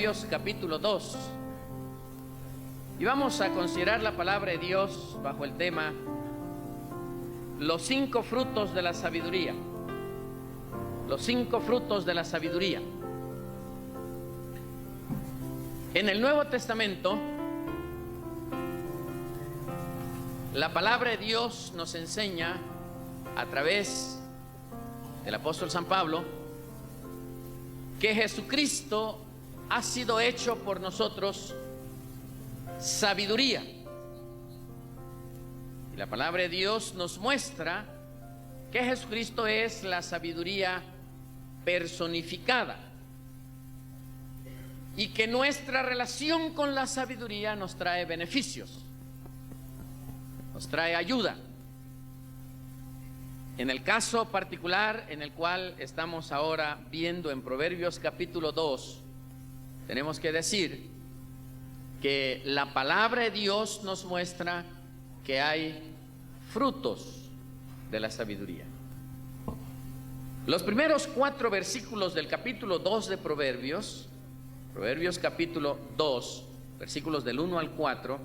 Proverbios capítulo 2. Y vamos a considerar la palabra de Dios bajo el tema los 5 frutos de la sabiduría. Los 5 frutos de la sabiduría. En el Nuevo Testamento, la palabra de Dios nos enseña a través del apóstol San Pablo que Jesucristo ha sido hecho por nosotros sabiduría. Y la palabra de Dios nos muestra que Jesucristo es la sabiduría personificada y que nuestra relación con la sabiduría nos trae beneficios, nos trae ayuda. En el caso particular en el cual estamos ahora viendo en Proverbios capítulo 2, tenemos que decir que la palabra de Dios nos muestra que hay frutos de la sabiduría. Los primeros 4 versículos del capítulo 2 de Proverbios, Proverbios capítulo 2, versículos del 1 al 4,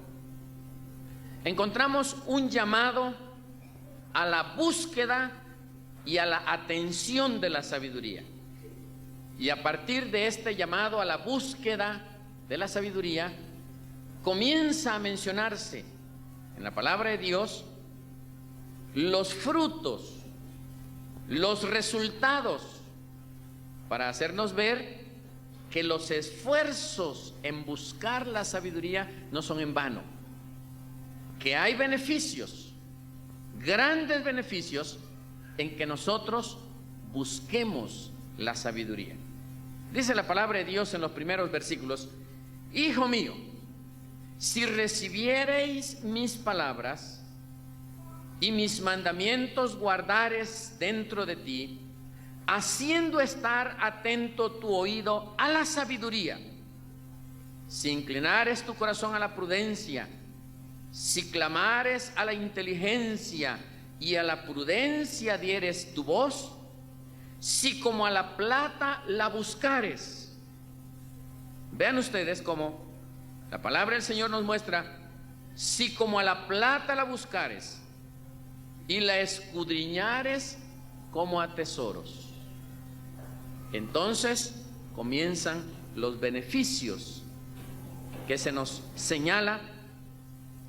encontramos un llamado a la búsqueda y a la atención de la sabiduría. Y a partir de este llamado a la búsqueda de la sabiduría, comienza a mencionarse en la palabra de Dios los frutos, los resultados, para hacernos ver que los esfuerzos en buscar la sabiduría no son en vano, que hay beneficios, grandes beneficios, en que nosotros busquemos la sabiduría. Dice la palabra de Dios en los primeros versículos: Hijo mío, si recibiereis mis palabras y mis mandamientos guardares dentro de ti, haciendo estar atento tu oído a la sabiduría, si inclinares tu corazón a la prudencia, si clamares a la inteligencia y a la prudencia dieres tu voz, si como a la plata la buscares. Vean ustedes cómo la palabra del Señor nos muestra: si como a la plata la buscares y la escudriñares como a tesoros. Entonces comienzan los beneficios que se nos señala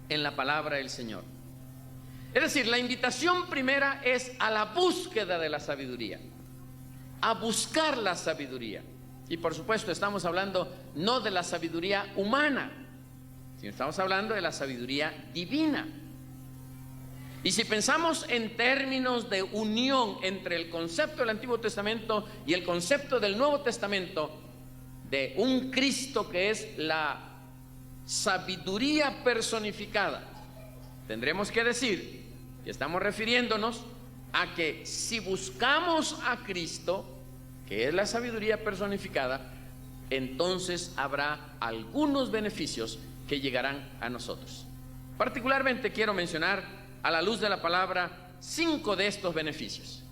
en la palabra del Señor. Es decir, la invitación primera es a la búsqueda de la sabiduría, a buscar la sabiduría. Y por supuesto estamos hablando no de la sabiduría humana, sino estamos hablando de la sabiduría divina. Y si pensamos en términos de unión entre el concepto del Antiguo Testamento y el concepto del Nuevo Testamento, de un Cristo que es la sabiduría personificada, tendremos que decir que estamos refiriéndonos a que si buscamos a Cristo, que es la sabiduría personificada, entonces habrá algunos beneficios que llegarán a nosotros. Particularmente quiero mencionar, a la luz de la palabra, 5 de estos beneficios.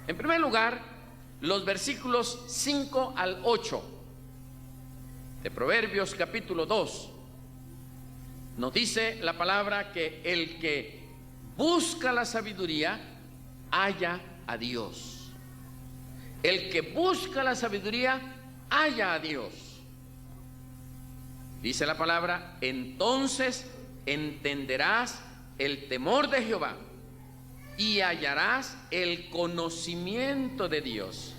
En primer lugar, los versículos 5 al 8 de Proverbios capítulo 2, nos dice la palabra que el que busca la sabiduría halla a Dios. El que busca la sabiduría halla a Dios. Dice la palabra: entonces entenderás el temor de Jehová y hallarás el conocimiento de Dios.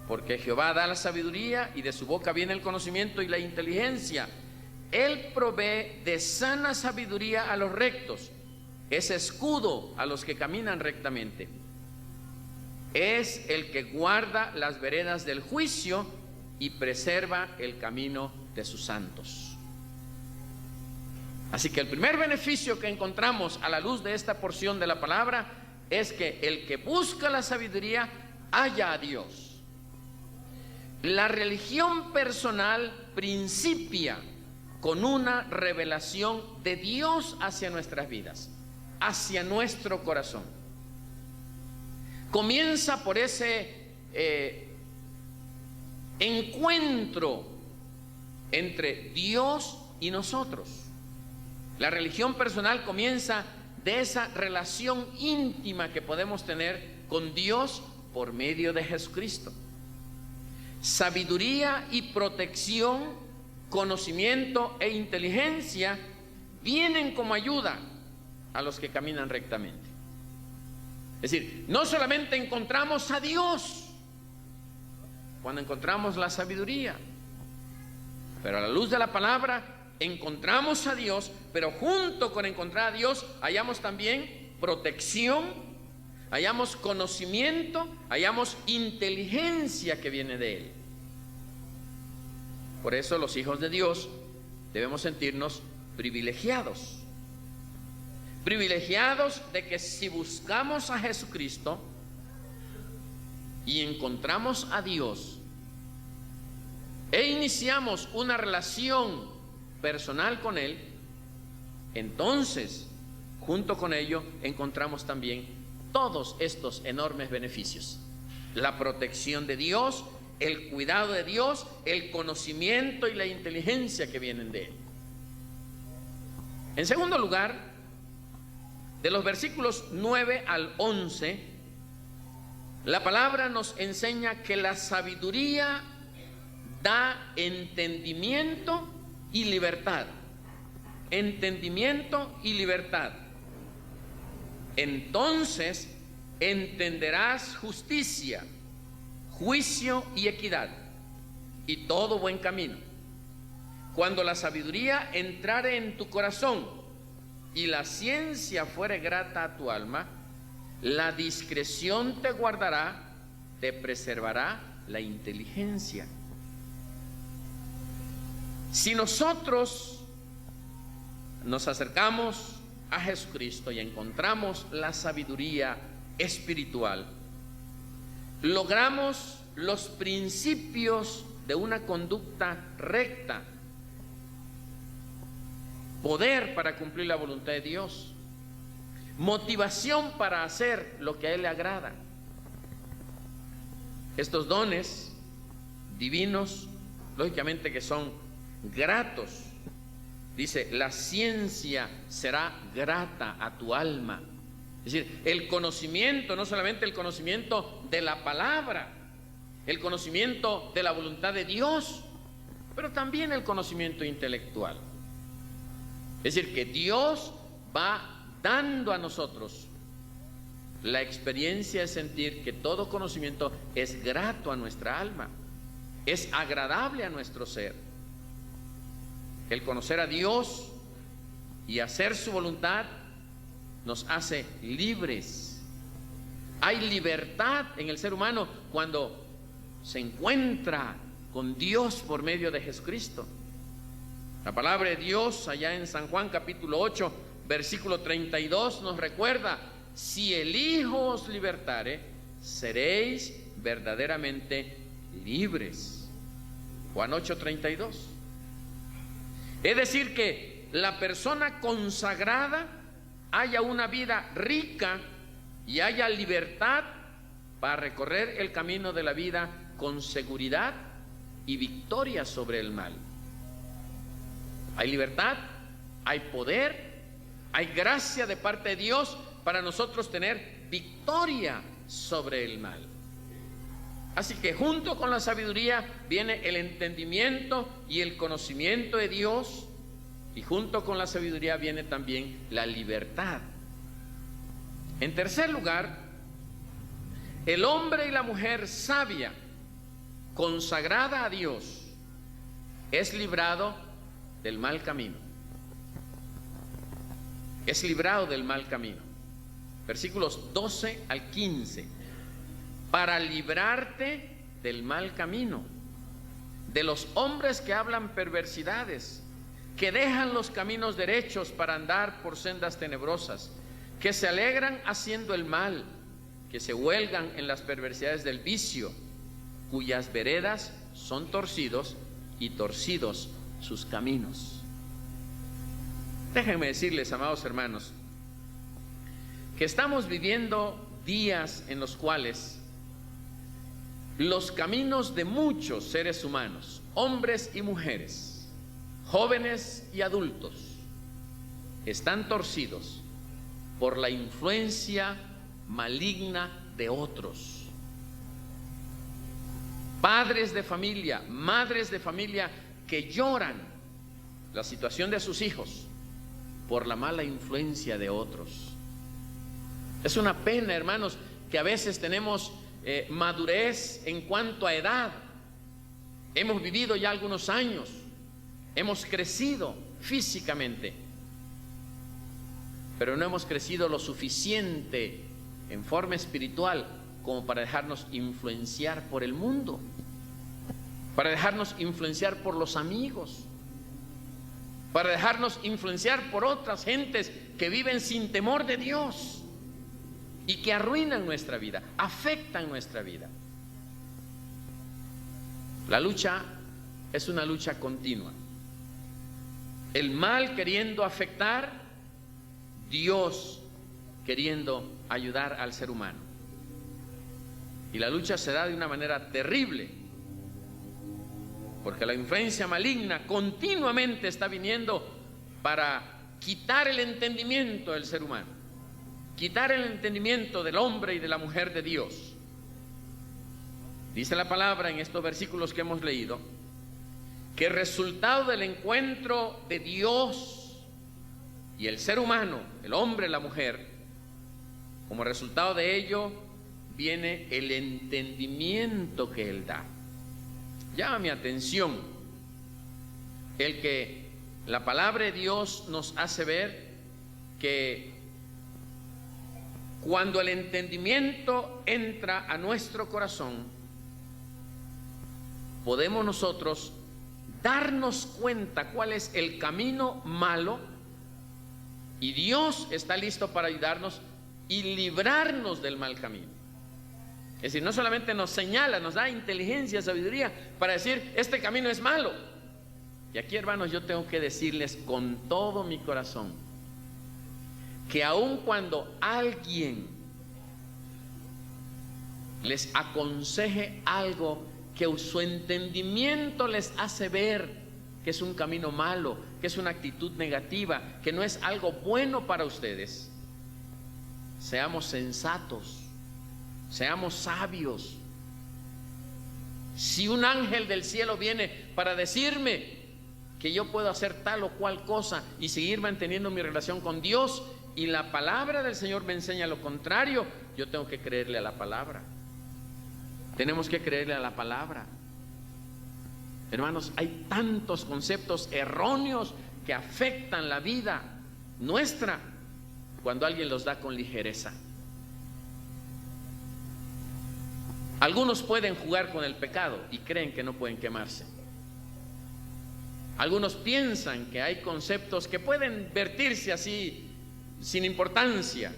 Porque Jehová da la sabiduría y de su boca viene el conocimiento y la inteligencia. Él provee de sana sabiduría a los rectos, es escudo a los que caminan rectamente. Es el que guarda las veredas del juicio y preserva el camino de sus santos. Así que el primer beneficio que encontramos a la luz de esta porción de la palabra es que el que busca la sabiduría halla a Dios. La religión personal principia con una revelación de Dios hacia nuestras vidas, hacia nuestro corazón. Comienza por ese encuentro entre Dios y nosotros. La religión personal comienza de esa relación íntima que podemos tener con Dios por medio de Jesucristo. Sabiduría y protección, conocimiento e inteligencia vienen como ayuda a los que caminan rectamente. Es decir, no solamente encontramos a Dios cuando encontramos la sabiduría, pero a la luz de la palabra encontramos a Dios, pero junto con encontrar a Dios hallamos también protección, hallamos conocimiento, hallamos inteligencia que viene de Él. Por eso los hijos de Dios debemos sentirnos privilegiados. Privilegiados de que si buscamos a Jesucristo y encontramos a Dios e iniciamos una relación personal con Él, entonces junto con ello encontramos también todos estos enormes beneficios: la protección de Dios, el cuidado de Dios, el conocimiento y la inteligencia que vienen de Él. En segundo lugar, de los versículos 9 al 11, la palabra nos enseña que la sabiduría da entendimiento y libertad. Entendimiento y libertad. Entonces entenderás justicia, juicio y equidad, y todo buen camino. Cuando la sabiduría entrare en tu corazón y la ciencia fuere grata a tu alma, la discreción te guardará, te preservará la inteligencia. Si nosotros nos acercamos a Jesucristo y encontramos la sabiduría espiritual, logramos los principios de una conducta recta, poder para cumplir la voluntad de Dios, motivación para hacer lo que a Él le agrada. Estos dones divinos, lógicamente que son gratos. Dice, la ciencia será grata a tu alma. Es decir, el conocimiento, no solamente el conocimiento de la palabra, el conocimiento de la voluntad de Dios, pero también el conocimiento intelectual. Es decir, que Dios va dando a nosotros la experiencia de sentir que todo conocimiento es grato a nuestra alma, es agradable a nuestro ser. El conocer a Dios y hacer su voluntad nos hace libres. Hay libertad en el ser humano cuando se encuentra con Dios por medio de Jesucristo. La palabra de Dios allá en San Juan capítulo 8 versículo 32 nos recuerda: si el Hijo os libertare, seréis verdaderamente libres. Juan 8:32. Es decir, que la persona consagrada haya una vida rica y haya libertad para recorrer el camino de la vida con seguridad y victoria sobre el mal. Hay libertad, hay poder, hay gracia de parte de Dios para nosotros tener victoria sobre el mal. Así que junto con la sabiduría viene el entendimiento y el conocimiento de Dios, y junto con la sabiduría viene también la libertad. En tercer lugar, el hombre y la mujer sabia, consagrada a Dios, es librado del mal camino. Es librado del mal camino. Versículos 12 al 15. Para librarte del mal camino, de los hombres que hablan perversidades, que dejan los caminos derechos para andar por sendas tenebrosas, que se alegran haciendo el mal, que se huelgan en las perversidades del vicio, cuyas veredas son torcidos y torcidos sus caminos. Déjenme decirles, amados hermanos, que estamos viviendo días en los cuales los caminos de muchos seres humanos, hombres y mujeres, jóvenes y adultos, están torcidos por la influencia maligna de otros. Padres de familia, madres de familia que lloran la situación de sus hijos por la mala influencia de otros. Es una pena, hermanos, que a veces tenemos madurez en cuanto a edad. Hemos vivido ya algunos años, hemos crecido físicamente, pero no hemos crecido lo suficiente en forma espiritual como para dejarnos influenciar por el mundo, para dejarnos influenciar por los amigos, para dejarnos influenciar por otras gentes que viven sin temor de Dios y que arruinan nuestra vida, afectan nuestra vida. La lucha es una lucha continua. El mal queriendo afectar, Dios queriendo ayudar al ser humano. Y la lucha se da de una manera terrible, porque la influencia maligna continuamente está viniendo para quitar el entendimiento del ser humano, quitar el entendimiento del hombre y de la mujer de Dios. Dice la palabra en estos versículos que hemos leído, que el resultado del encuentro de Dios y el ser humano, el hombre y la mujer, como resultado de ello viene el entendimiento que Él da. Llama mi atención el que la palabra de Dios nos hace ver que cuando el entendimiento entra a nuestro corazón, podemos nosotros darnos cuenta cuál es el camino malo, y Dios está listo para ayudarnos y librarnos del mal camino. Es decir, no solamente nos señala, nos da inteligencia, sabiduría para decir, este camino es malo. Y aquí, hermanos, yo tengo que decirles con todo mi corazón que aun cuando alguien les aconseje algo que su entendimiento les hace ver que es un camino malo, que es una actitud negativa, que no es algo bueno para ustedes, seamos sensatos, seamos sabios. Si un ángel del cielo viene para decirme que yo puedo hacer tal o cual cosa y seguir manteniendo mi relación con Dios, y la palabra del Señor me enseña lo contrario, yo tengo que creerle a la palabra. Tenemos que creerle a la palabra. Hermanos, hay tantos conceptos erróneos que afectan la vida nuestra cuando alguien los da con ligereza. Algunos pueden jugar con el pecado y creen que no pueden quemarse. Algunos piensan que hay conceptos que pueden vertirse así sin importancia.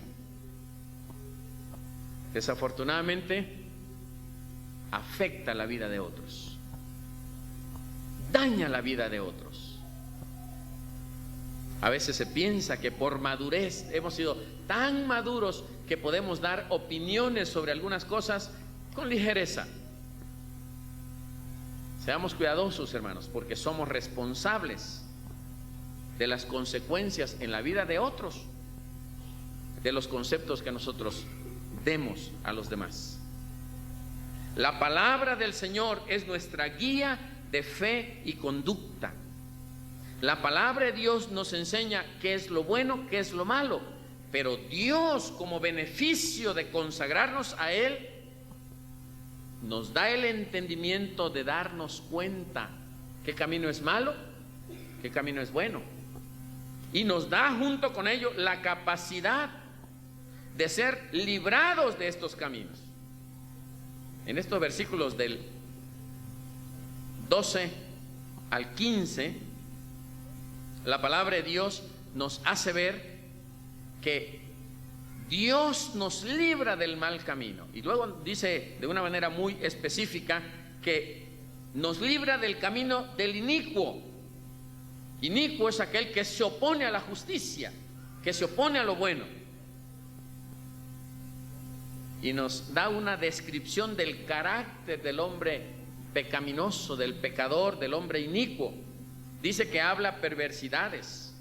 Desafortunadamente, afecta la vida de otros, daña la vida de otros. A veces se piensa que por madurez hemos sido tan maduros que podemos dar opiniones sobre algunas cosas con ligereza. Seamos cuidadosos, hermanos, porque somos responsables de las consecuencias en la vida de otros, de los conceptos que nosotros demos a los demás. La palabra del Señor es nuestra guía de fe y conducta. La palabra de Dios nos enseña qué es lo bueno, qué es lo malo, pero Dios, como beneficio de consagrarnos a Él, nos da el entendimiento de darnos cuenta qué camino es malo, qué camino es bueno, y nos da junto con ello la capacidad de ser librados de estos caminos. En estos versículos del 12 al 15, la palabra de Dios nos hace ver que Dios nos libra del mal camino. Y luego dice de una manera muy específica que nos libra del camino del inicuo. Inicuo es aquel que se opone a la justicia, que se opone a lo bueno. Y nos da una descripción del carácter del hombre pecaminoso, del pecador, del hombre inicuo. dice que habla perversidades,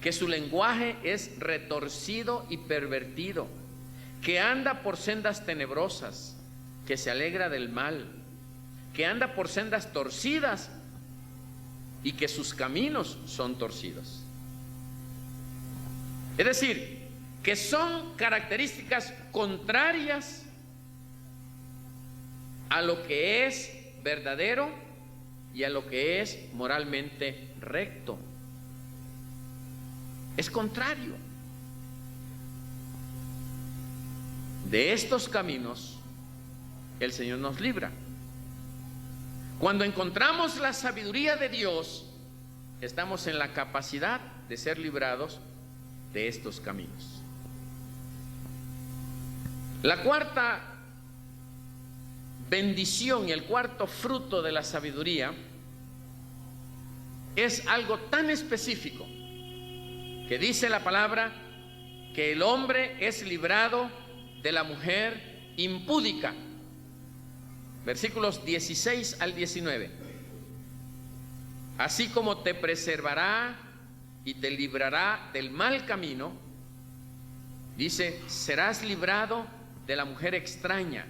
que su lenguaje es retorcido y pervertido, que anda por sendas tenebrosas, que se alegra del mal, que anda por sendas torcidas y que sus caminos son torcidos. Es decir, que son características contrarias a lo que es verdadero y a lo que es moralmente recto. Es contrario. De estos caminos el Señor nos libra. Cuando encontramos la sabiduría de Dios, estamos en la capacidad de ser librados de estos caminos. La cuarta bendición y el cuarto fruto de la sabiduría es algo tan específico que dice la palabra que el hombre es librado de la mujer impúdica. Versículos 16 al 19. Así como te preservará y te librará del mal camino, dice, serás librado de la mujer extraña,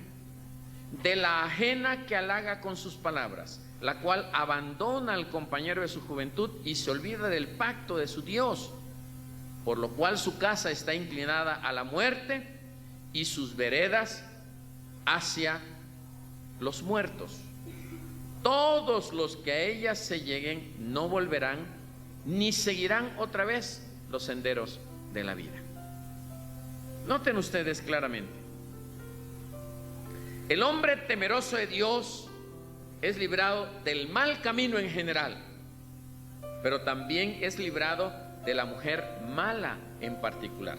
de la ajena que halaga con sus palabras, la cual abandona al compañero de su juventud y se olvida del pacto de su Dios, por lo cual su casa está inclinada a la muerte y sus veredas hacia los muertos. Todos los que a ella se lleguen no volverán ni seguirán otra vez los senderos de la vida. Noten ustedes claramente, el hombre temeroso de Dios es librado del mal camino en general, pero también es librado de la mujer mala en particular.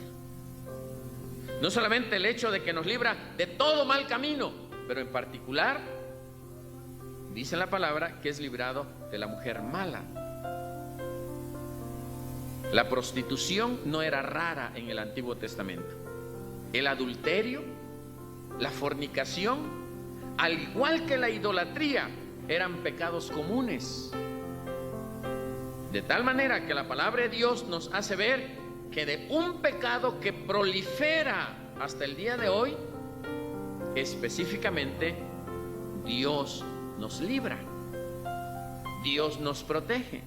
No solamente el hecho de que nos libra de todo mal camino, pero en particular dice la palabra que es librado de la mujer mala. La prostitución no era rara en el Antiguo Testamento. El adulterio, la fornicación, al igual que la idolatría, eran pecados comunes. De tal manera que la palabra de Dios nos hace ver que de un pecado que prolifera hasta el día de hoy, específicamente Dios nos libra, Dios nos protege.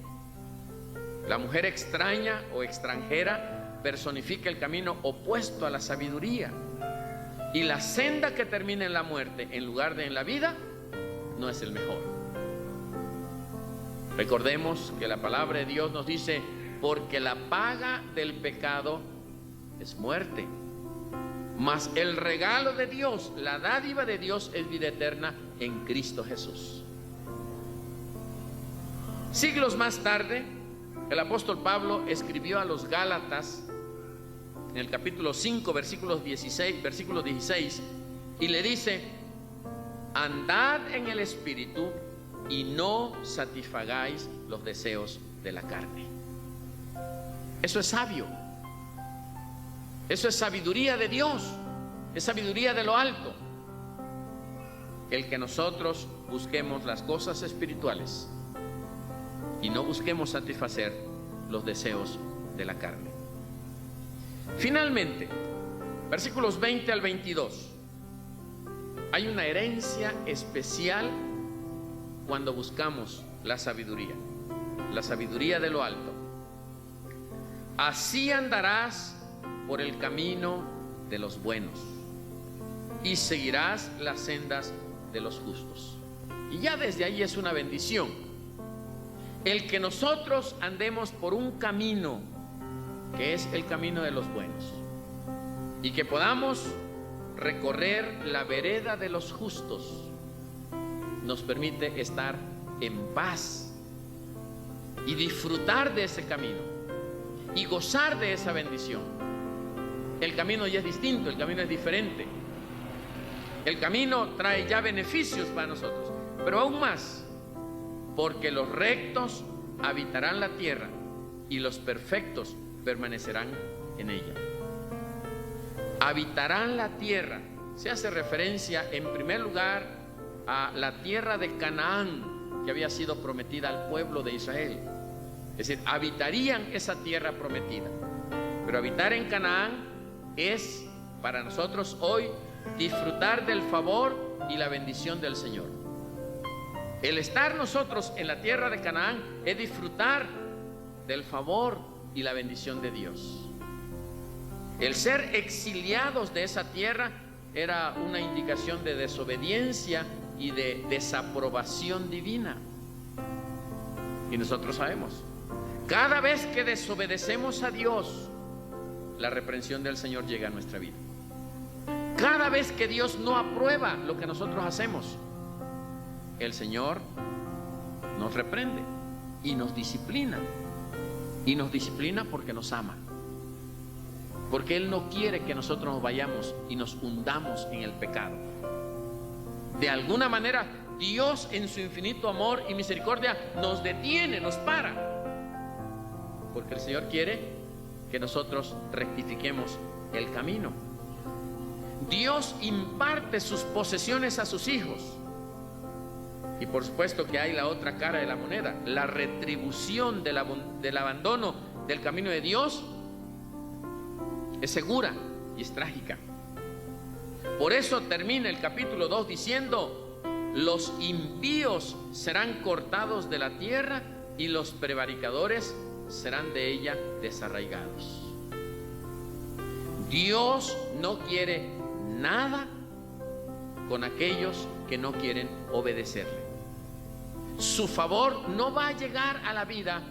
La mujer extraña o extranjera personifica el camino opuesto a la sabiduría, y la senda que termina en la muerte en lugar de en la vida no es el mejor. Recordemos que la palabra de Dios nos dice, porque la paga del pecado es muerte, mas el regalo de Dios, la dádiva de Dios, es vida eterna en Cristo Jesús. Siglos más tarde, el apóstol Pablo escribió a los Gálatas en el capítulo 5, versículo 16, y le dice, andad en el Espíritu y no satisfagáis los deseos de la carne. Eso es sabio. Eso es sabiduría de Dios, es sabiduría de lo alto. El que nosotros busquemos las cosas espirituales y no busquemos satisfacer los deseos de la carne. Finalmente, versículos 20 al 22. Hay una herencia especial cuando buscamos la sabiduría de lo alto. Así andarás por el camino de los buenos y seguirás las sendas de los justos. Y ya desde ahí es una bendición el que nosotros andemos por un camino que es el camino de los buenos y que podamos recorrer la vereda de los justos. Nos permite estar en paz y disfrutar de ese camino y gozar de esa bendición. El camino ya es distinto, el camino es diferente. El camino trae ya beneficios para nosotros, pero aún más, porque los rectos habitarán la tierra y los perfectos permanecerán en ella. Habitarán la tierra. Se hace referencia en primer lugar a la tierra de Canaán, que había sido prometida al pueblo de Israel. Es decir, habitarían esa tierra prometida. Pero habitar en Canaán es para nosotros hoy disfrutar del favor y la bendición del Señor. El estar nosotros en la tierra de Canaán es disfrutar del favor y la bendición de Dios. El ser exiliados de esa tierra era una indicación de desobediencia y de desaprobación divina. Y nosotros sabemos, cada vez que desobedecemos a Dios, la reprensión del Señor llega a nuestra vida. Cada vez que Dios no aprueba lo que nosotros hacemos, el Señor nos reprende y nos disciplina. Y nos disciplina porque nos ama. Porque Él no quiere que nosotros nos vayamos y nos hundamos en el pecado. De alguna manera, Dios en su infinito amor y misericordia nos detiene, nos para. Porque el Señor quiere que nosotros rectifiquemos el camino. Dios imparte sus posesiones a sus hijos. Y por supuesto que hay la otra cara de la moneda, la retribución del abandono del camino de Dios es segura y es trágica. Por eso termina el capítulo 2 diciendo: los impíos serán cortados de la tierra y los prevaricadores serán de ella desarraigados. Dios no quiere nada con aquellos que no quieren obedecerle. Su favor no va a llegar a la vida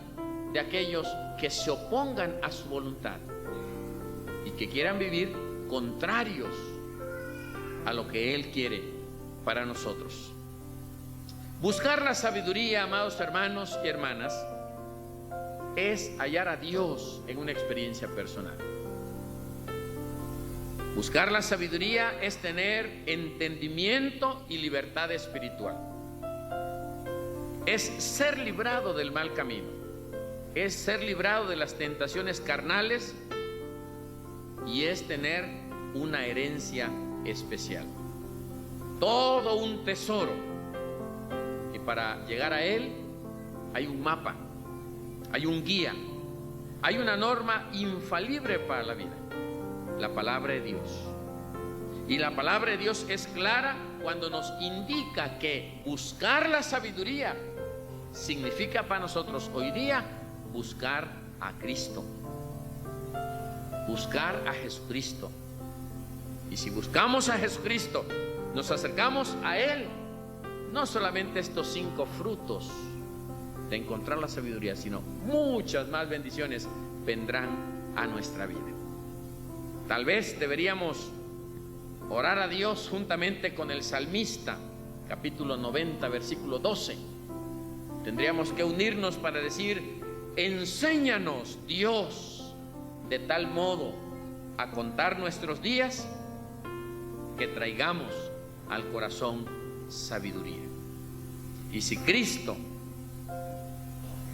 de aquellos que se opongan a su voluntad y que quieran vivir contrarios a lo que Él quiere para nosotros. Buscar la sabiduría, amados hermanos y hermanas, es hallar a Dios en una experiencia personal. Buscar la sabiduría es tener entendimiento y libertad espiritual. Es ser librado del mal camino. Es ser librado de las tentaciones carnales y es tener una herencia especial. Todo un tesoro. Y para llegar a él hay un mapa, hay un guía, hay una norma infalible para la vida: la palabra de Dios. Y la palabra de Dios es clara cuando nos indica que buscar la sabiduría significa para nosotros hoy día buscar a Cristo, buscar a Jesucristo. Y si buscamos a Jesucristo, nos acercamos a Él, no solamente estos 5 frutos de encontrar la sabiduría, sino muchas más bendiciones vendrán a nuestra vida. Tal vez deberíamos orar a Dios juntamente con el salmista, capítulo 90, versículo 12. Tendríamos que unirnos para decir: enséñanos, Dios, de tal modo a contar nuestros días que traigamos al corazón sabiduría. Y si Cristo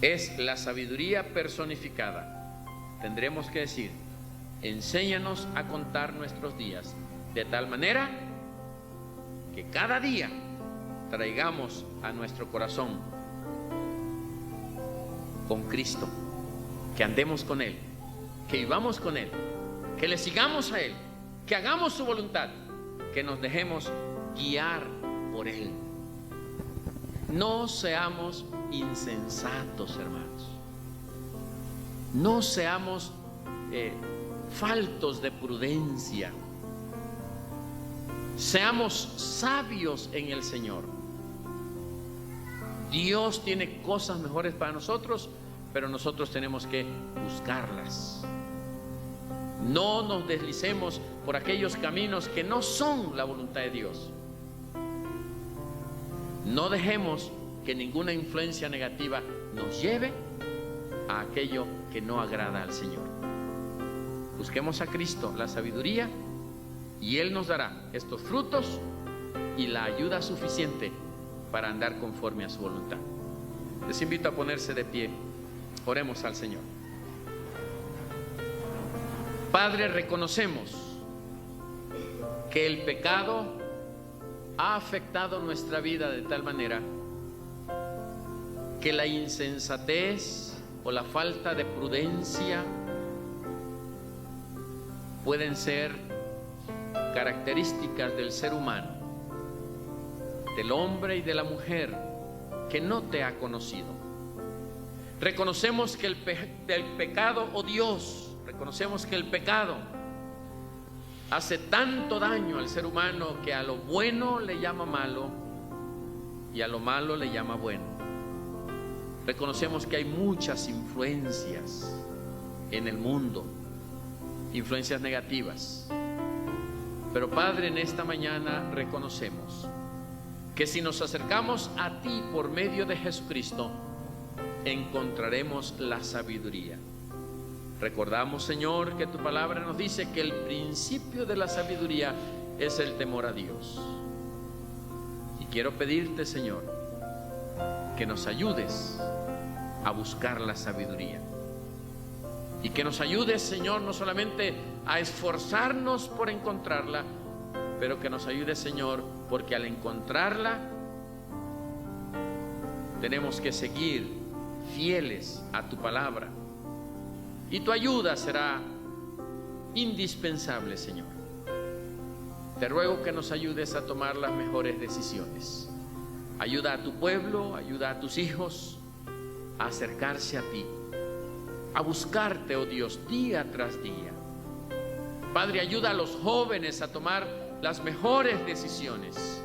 es la sabiduría personificada, tendremos que decir: enséñanos a contar nuestros días de tal manera que cada día traigamos a nuestro corazón con Cristo, que andemos con Él, que vivamos con Él, que le sigamos a Él, que hagamos su voluntad, que nos dejemos guiar por Él. No seamos insensatos, hermanos. No seamos faltos de prudencia. Seamos sabios en el Señor. Dios tiene cosas mejores para nosotros, pero nosotros tenemos que buscarlas. No nos deslicemos por aquellos caminos que no son la voluntad de Dios. No dejemos que ninguna influencia negativa nos lleve a aquello que no agrada al Señor. Busquemos a Cristo, la sabiduría, y Él nos dará estos frutos y la ayuda suficiente para andar conforme a su voluntad. Les invito a ponerse de pie. Oremos al Señor. Padre, reconocemos que el pecado ha afectado nuestra vida de tal manera que la insensatez o la falta de prudencia pueden ser características del ser humano, del hombre y de la mujer que no te ha conocido. Reconocemos que el pecado, oh Dios, reconocemos que el pecado hace tanto daño al ser humano que a lo bueno le llama malo y a lo malo le llama bueno. Reconocemos que hay muchas influencias en el mundo, influencias negativas. Pero Padre, en esta mañana reconocemos que si nos acercamos a ti por medio de Jesucristo, encontraremos la sabiduría. Recordamos, Señor, que tu palabra nos dice que el principio de la sabiduría es el temor a Dios. Y quiero pedirte, Señor, que nos ayudes a buscar la sabiduría. Y que nos ayudes, Señor, no solamente a esforzarnos por encontrarla, pero que nos ayudes, Señor, porque al encontrarla tenemos que seguir fieles a tu palabra. Y tu ayuda será indispensable, Señor. Te ruego que nos ayudes a tomar las mejores decisiones. Ayuda a tu pueblo, ayuda a tus hijos a acercarse a ti, a buscarte, oh Dios, día tras día. Padre, ayuda a los jóvenes a tomar las mejores decisiones.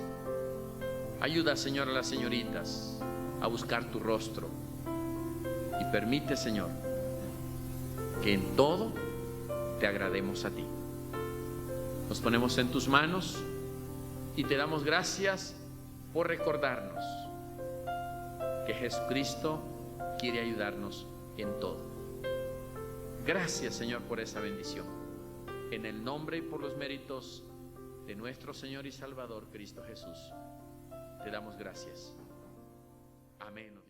Ayuda, Señor, a las señoritas a buscar tu rostro. Y permite, Señor, que en todo te agrademos a ti. Nos ponemos en tus manos y te damos gracias por recordarnos que Jesucristo quiere ayudarnos en todo. Gracias, Señor, por esa bendición. En el nombre y por los méritos de nuestro Señor y Salvador Cristo Jesús, te damos gracias. Amén.